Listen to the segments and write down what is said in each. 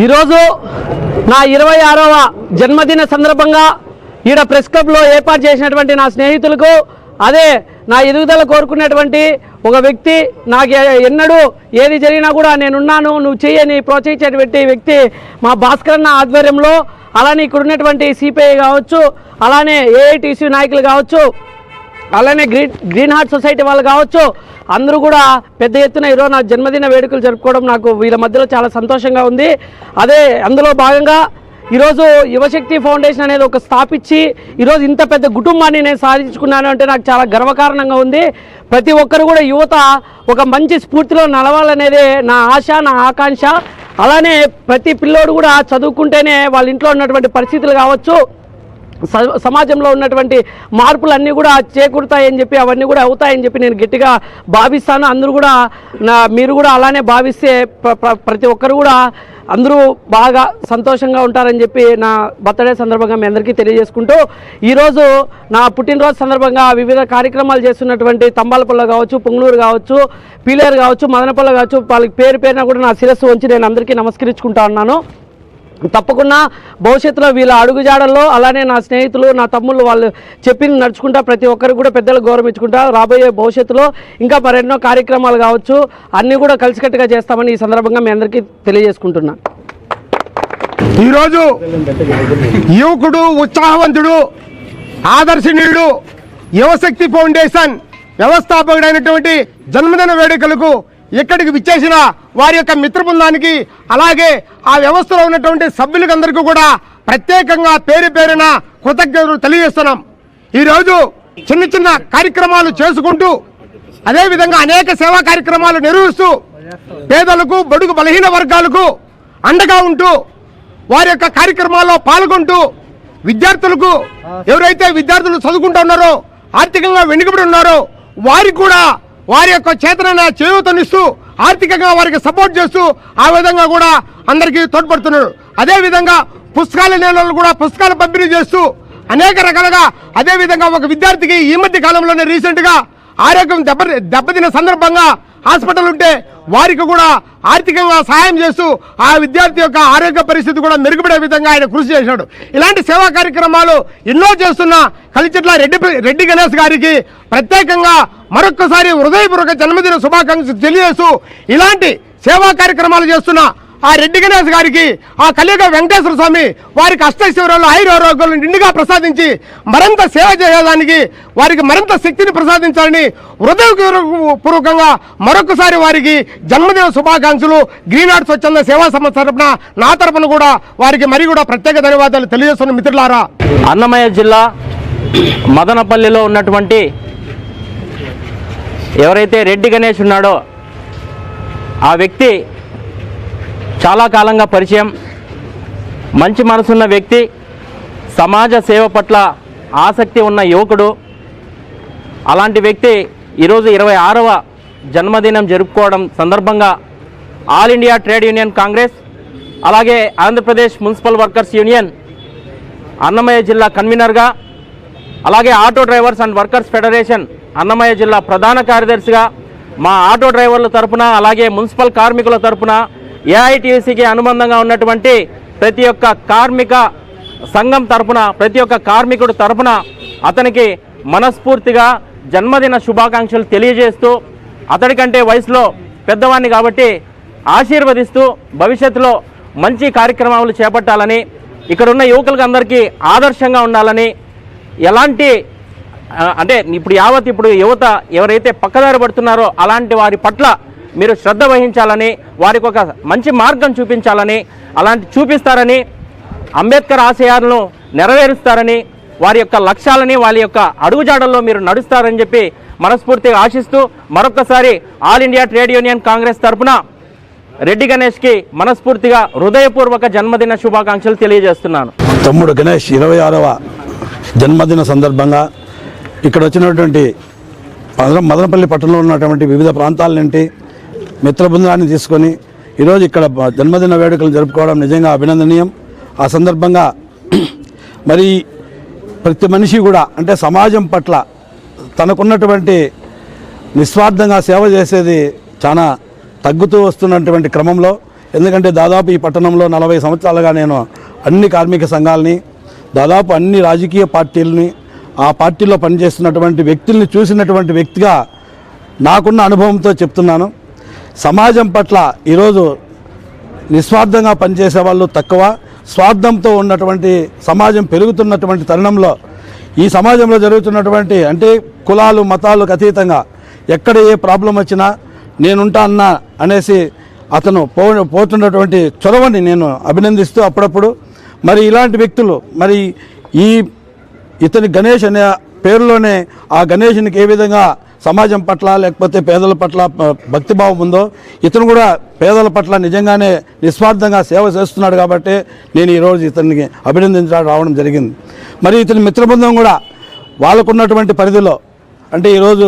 ఈరోజు నా 26వ జన్మదిన సందర్భంగా ఈడ ప్రెస్ క్లబ్లో ఏర్పాటు చేసినటువంటి నా స్నేహితులకు, అదే నా ఎదుగుదల కోరుకునేటువంటి ఒక వ్యక్తి, నాకు ఎన్నడూ ఏది జరిగినా కూడా నేనున్నాను, నువ్వు చెయ్యని ప్రోత్సహించేటువంటి వ్యక్తి మా భాస్కరన్న ఆధ్వర్యంలో, అలానే ఇక్కడ ఉన్నటువంటి సిపిఐ కావచ్చు, అలానే ఏఐటీసీ నాయకులు కావచ్చు, అలానే గ్రీన్ హార్ట్ సొసైటీ వాళ్ళు కావచ్చు, అందరూ కూడా పెద్ద ఎత్తున ఈరోజు నా జన్మదిన వేడుకలు జరుపుకోవడం నాకు వీళ్ళ మధ్యలో చాలా సంతోషంగా ఉంది. అదే అందులో భాగంగా ఈరోజు యువశక్తి ఫౌండేషన్ అనేది ఒక స్థాపించి ఈరోజు ఇంత పెద్ద కుటుంబాన్ని నేను సాధించుకున్నాను అంటే నాకు చాలా గర్వకారణంగా ఉంది. ప్రతి ఒక్కరు కూడా యువత ఒక మంచి స్ఫూర్తిలో నడవాలనేదే నా ఆశ, నా ఆకాంక్ష. అలానే ప్రతి పిల్లోడు కూడా చదువుకుంటేనే వాళ్ళ ఇంట్లో ఉన్నటువంటి పరిస్థితులు కావచ్చు, సమాజంలో ఉన్నటువంటి మార్పులన్నీ కూడా చేకూరుతాయని చెప్పి, అవన్నీ కూడా అవుతాయని చెప్పి నేను గట్టిగా భావిస్తాను. అందరూ కూడా మీరు కూడా అలానే భావిస్తే ప్రతి ఒక్కరు కూడా అందరూ బాగా సంతోషంగా ఉంటారని చెప్పి నా బర్త్డే సందర్భంగా మీ అందరికీ తెలియజేసుకుంటూ, ఈరోజు నా పుట్టినరోజు సందర్భంగా వివిధ కార్యక్రమాలు చేస్తున్నటువంటి తంబాలపల్ల కావచ్చు, పొంగనూరు కావచ్చు, పీలేరు కావచ్చు, మదనపల్ల కావచ్చు, వాళ్ళకి పేరున కూడా నా శిరస్సు వంచి నేను అందరికీ నమస్కరించుకుంటా ఉన్నాను. తప్పకుండా భవిష్యత్తులో వీళ్ళ అడుగుజాడల్లో అలానే నా స్నేహితులు, నా తమ్ముళ్ళు వాళ్ళు చెప్పింది నడుచుకుంటా ప్రతి ఒక్కరికి కూడా పెద్దలు గౌరవించుకుంటా రాబోయే భవిష్యత్తులో ఇంకా మరెన్నో కార్యక్రమాలు కావచ్చు అన్నీ కూడా కలిసికట్టుగా చేస్తామని ఈ సందర్భంగా మీ అందరికీ తెలియజేసుకుంటున్నా. ఈరోజు యువకుడు, ఉత్సాహవంతుడు, ఆదర్శనీయుడు, యువశక్తి ఫౌండేషన్ వ్యవస్థాపకుడైనటువంటి జన్మదిన వేడుకలకు ఇక్కడికి విచ్చేసిన వారి యొక్క మిత్ర బృందానికి, అలాగే ఆ వ్యవస్థలో ఉన్నటువంటి సభ్యులకందరికీ కూడా ప్రత్యేకంగా పేరున కృతజ్ఞతలు తెలియజేస్తున్నాం. ఈరోజు చిన్న చిన్న కార్యక్రమాలు చేసుకుంటూ, అదేవిధంగా అనేక సేవా కార్యక్రమాలు నిర్వహిస్తూ పేదలకు, బడుగు బలహీన వర్గాలకు అండగా ఉంటూ వారి యొక్క కార్యక్రమాల్లో పాల్గొంటూ విద్యార్థులకు, ఎవరైతే విద్యార్థులు చదువుకుంటూ ఉన్నారో, ఆర్థికంగా వెనుకబడి ఉన్నారో వారికి కూడా వారి యొక్క చేతనైన చేయూతనిస్తూ ఆర్థికంగా వారికి సపోర్ట్ చేస్తూ ఆ విధంగా కూడా అందరికీ తోడ్పడుతున్నారు. అదేవిధంగా పుస్తకాల నేలలు కూడా పుస్తకాలు పంపిణీ చేస్తూ అనేక రకాలుగా, అదేవిధంగా ఒక విద్యార్థికి ఈ మధ్య కాలంలోనే రీసెంట్గా ఆరోగ్యం దెబ్బతిన సందర్భంగా హాస్పిటల్ ఉంటే వారికి కూడా ఆర్థికంగా సహాయం చేస్తూ ఆ విద్యార్థి యొక్క ఆరోగ్య పరిస్థితి కూడా మెరుగుపడే విధంగా ఆయన కృషి చేశాడు. ఇలాంటి సేవా కార్యక్రమాలు ఎన్నో చేస్తున్న కలిచెట్ల రెడ్డి గణేష్ గారికి ప్రత్యేకంగా మరొక్కసారి హృదయపూర్వక జన్మదిన శుభాకాంక్షలు తెలియజేస్తూ, ఇలాంటి సేవా కార్యక్రమాలు చేస్తున్న ఆ రెడ్డి గణేష్ గారికి, ఆ కలియుగ వెంకటేశ్వర స్వామి వారికి అష్టైశ్వర్యాలు, ఆయురారోగ్యాలు నిండుగా ప్రసాదించి మరింత సేవ చేయడానికి వారికి మరింత శక్తిని ప్రసాదించాలని హృదయపూర్వకంగా మరొకసారి వారికి జన్మదిన శుభాకాంక్షలు గ్రీన్ హార్ట్ స్వచ్ఛంద సేవా సంస్థ తరపున, నా తరపున కూడా వారికి మరి కూడా ప్రత్యేక ధన్యవాదాలు తెలియజేస్తున్న మిత్రులారా. అన్నమయ్య జిల్లా మదనపల్లిలో ఉన్నటువంటి ఎవరైతే రెడ్డి గణేష్ ఉన్నాడో ఆ వ్యక్తి చాలా కాలంగా పరిచయం, మంచి మనసున్న వ్యక్తి, సమాజ సేవ పట్ల ఆసక్తి ఉన్న యువకుడు. అలాంటి వ్యక్తి ఈరోజు 26వ జన్మదినం జరుపుకోవడం సందర్భంగా All India Trade Union Congress, అలాగే Andhra Pradesh municipal workers union Annamayya జిల్లా కన్వీనర్గా, అలాగే auto drivers and workers federation Annamayya జిల్లా ప్రధాన కార్యదర్శిగా, మా ఆటో డ్రైవర్ల తరపున అలాగే మున్సిపల్ కార్మికుల తరపున ఏఐటీసీకి అనుబంధంగా ఉన్నటువంటి ప్రతి ఒక్క కార్మిక సంఘం తరపున, ప్రతి ఒక్క కార్మికుడు తరపున అతనికి మనస్ఫూర్తిగా జన్మదిన శుభాకాంక్షలు తెలియజేస్తూ, అతడికంటే వయసులో పెద్దవాడిని కాబట్టి ఆశీర్వదిస్తూ భవిష్యత్తులో మంచి కార్యక్రమాలు చేపట్టాలని, ఇక్కడున్న యువకులకు అందరికీ ఆదర్శంగా ఉండాలని, ఎలాంటి అంటే ఇప్పుడు యువత ఎవరైతే పక్కదారి పడుతున్నారో అలాంటి వారి పట్ల మీరు శ్రద్ధ వహించాలని, వారికి ఒక మంచి మార్గం చూపించాలని, అలాంటి చూపిస్తారని, అంబేద్కర్ ఆశయాలను నెరవేరుస్తారని, వారి యొక్క లక్ష్యాలని వారి యొక్క అడుగుజాడల్లో మీరు నడుస్తారని చెప్పి మనస్ఫూర్తిగా ఆశిస్తూ మరొకసారి all India Trade Union Congress తరఫున రెడ్డి గణేష్కి మనస్ఫూర్తిగా హృదయపూర్వక జన్మదిన శుభాకాంక్షలు తెలియజేస్తున్నాను. తమ్ముడు గణేష్ 26వ జన్మదిన సందర్భంగా ఇక్కడ వచ్చినటువంటి మదనపల్లి పట్టణంలో ఉన్నటువంటి వివిధ ప్రాంతాల నుండి మిత్ర బృందాన్ని తీసుకొని ఈరోజు ఇక్కడ జన్మదిన వేడుకలు జరుపుకోవడం నిజంగా అభినందనీయం. ఆ సందర్భంగా మరి ప్రతి మనిషి కూడా అంటే సమాజం పట్ల తనకున్నటువంటి నిస్వార్థంగా సేవ చేసేది చాలా తగ్గుతూ వస్తున్నటువంటి క్రమంలో ఎందుకంటే దాదాపు ఈ పట్టణంలో 40 సంవత్సరాలుగా నేను అన్ని కార్మిక సంఘాలని, దాదాపు అన్ని రాజకీయ పార్టీలని, ఆ పార్టీలో పనిచేస్తున్నటువంటి వ్యక్తుల్ని చూసినటువంటి వ్యక్తిగా నాకున్న అనుభవంతో చెప్తున్నాను. సమాజం పట్ల ఈరోజు నిస్వార్థంగా పనిచేసే వాళ్ళు తక్కువ, స్వార్థంతో ఉన్నటువంటి సమాజం పెరుగుతున్నటువంటి తరుణంలో ఈ సమాజంలో జరుగుతున్నటువంటి అంటే కులాలు మతాలకు అతీతంగా ఎక్కడ ఏ ప్రాబ్లం వచ్చినా నేనుంటా అన్నా అనేసి అతను పోతున్నటువంటి చొరవని నేను అభినందిస్తూ అప్పుడప్పుడు మరి ఇలాంటి వ్యక్తులు మరి ఇతని గణేష్ అనే పేరులోనే ఆ గణేష్నికి ఏ విధంగా సమాజం పట్ల లేకపోతే పేదల పట్ల భక్తిభావం ఉందో ఇతను కూడా పేదల పట్ల నిజంగానే నిస్వార్థంగా సేవ చేస్తున్నాడు కాబట్టి నేను ఈరోజు ఇతనికి అభినందించడానికి రావడం జరిగింది. మరి ఇతని మిత్రబృందం కూడా వాళ్ళకున్నటువంటి పరిధిలో అంటే ఈరోజు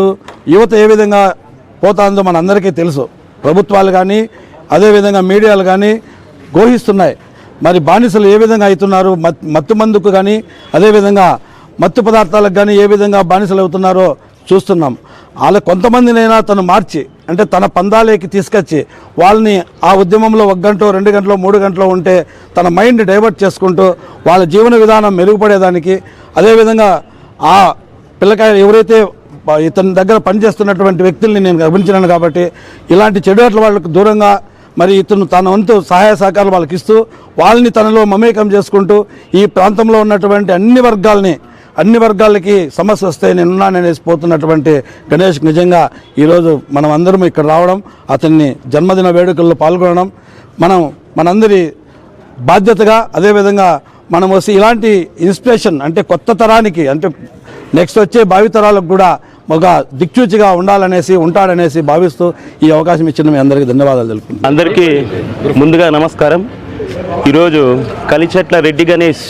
యువత ఏ విధంగా పోతుందో మనందరికీ తెలుసు. ప్రభుత్వాలు కానీ అదేవిధంగా మీడియాలు కానీ ఘోషిస్తున్నాయి. మరి బానిసలు ఏ విధంగా అవుతున్నారు, మత్తు మందుకు కానీ అదేవిధంగా మత్తు పదార్థాలకు కానీ ఏ విధంగా బానిసలు అవుతున్నారో చూస్తున్నాం. వాళ్ళ కొంతమందినైనా తను మార్చి అంటే తన పందాలేకి తీసుకొచ్చి వాళ్ళని ఆ ఉద్యమంలో 1 గంట 2 గంటలో 3 గంటలో ఉంటే తన మైండ్ డైవర్ట్ చేసుకుంటూ వాళ్ళ జీవన విధానం మెరుగుపడేదానికి అదేవిధంగా ఆ పిల్లకాయలు ఎవరైతే ఇతని దగ్గర పనిచేస్తున్నటువంటి వ్యక్తుల్ని నేను గమనించినాను కాబట్టి ఇలాంటి చెడు అట్ల వాళ్ళకు దూరంగా మరి ఇతను తన వంతు సహాయ సహకారాలు వాళ్ళకి ఇస్తూ వాళ్ళని తనలో మమేకం చేసుకుంటూ ఈ ప్రాంతంలో ఉన్నటువంటి అన్ని వర్గాలకి సమస్య వస్తే నేనున్నాననేసి పోతున్నటువంటి గణేష్ నిజంగా ఈరోజు మనం అందరం ఇక్కడ రావడం, అతన్ని జన్మదిన వేడుకల్లో పాల్గొనడం మనందరి బాధ్యతగా అదేవిధంగా మనం వచ్చి ఇలాంటి ఇన్స్పిరేషన్ అంటే కొత్త తరానికి అంటే నెక్స్ట్ వచ్చే భావితరాలకు కూడా ఒక దిక్సూచిగా ఉంటాడనేసి భావిస్తూ ఈ అవకాశం ఇచ్చిన మీ అందరికీ ధన్యవాదాలు తెలుపుతున్నాను. అందరికీ ముందుగా నమస్కారం. ఈరోజు కలిచెట్ల రెడ్డి గణేష్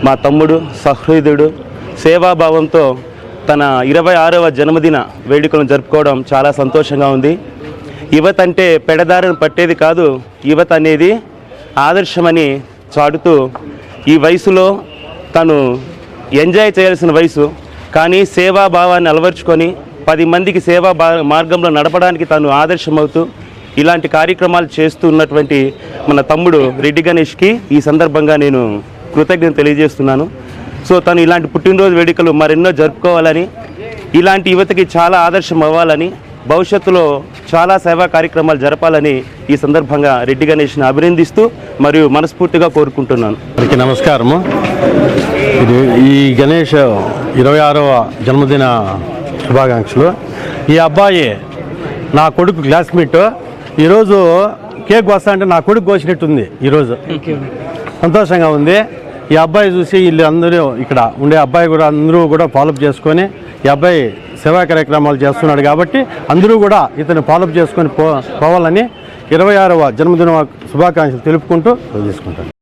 మా తమ్ముడు సహృదయుడు సేవాభావంతో తన 26వ జన్మదిన వేడుకలను జరుపుకోవడం చాలా సంతోషంగా ఉంది. యువత అంటే పెడదారిని పట్టేది కాదు, యువత అనేది ఆదర్శమని చాటుతూ ఈ వయసులో తను ఎంజాయ్ చేయాల్సిన వయసు, కానీ సేవాభావాన్ని అలవర్చుకొని 10 మందికి సేవా మార్గంలో నడపడానికి తను ఆదర్శమవుతూ ఇలాంటి కార్యక్రమాలు చేస్తూ ఉన్నటువంటి మన తమ్ముడు రెడ్డి గణేష్కి ఈ సందర్భంగా నేను కృతజ్ఞత తెలియజేస్తున్నాను. సో తను ఇలాంటి పుట్టినరోజు వేడుకలు మరెన్నో జరుపుకోవాలని, ఇలాంటి యువతకి చాలా ఆదర్శం అవ్వాలని, భవిష్యత్తులో చాలా సేవా కార్యక్రమాలు జరపాలని ఈ సందర్భంగా రెడ్డి గణేష్ని అభినందిస్తూ మరియు మనస్ఫూర్తిగా కోరుకుంటున్నాను. అందరికీ నమస్కారము. ఈ గణేష్ 26వ జన్మదిన శుభాకాంక్షలు. ఈ అబ్బాయి నా కొడుకు క్లాస్మేట్. ఈరోజు కేక్ వస్తా అంటే నా కొడుకు కోసినట్టుంది. ఈరోజు సంతోషంగా ఉంది. ఈ అబ్బాయి చూసి వీళ్ళు అందరూ ఇక్కడ ఉండే అబ్బాయి కూడా అందరూ కూడా ఫాలోఅప్ చేసుకొని ఈ అబ్బాయి సేవా కార్యక్రమాలు చేస్తున్నాడు కాబట్టి అందరూ కూడా ఇతను ఫాలోఅప్ చేసుకొని పోవాలని 26వ జన్మదిన శుభాకాంక్షలు తెలుపుకుంటూ తీసుకుంటాను.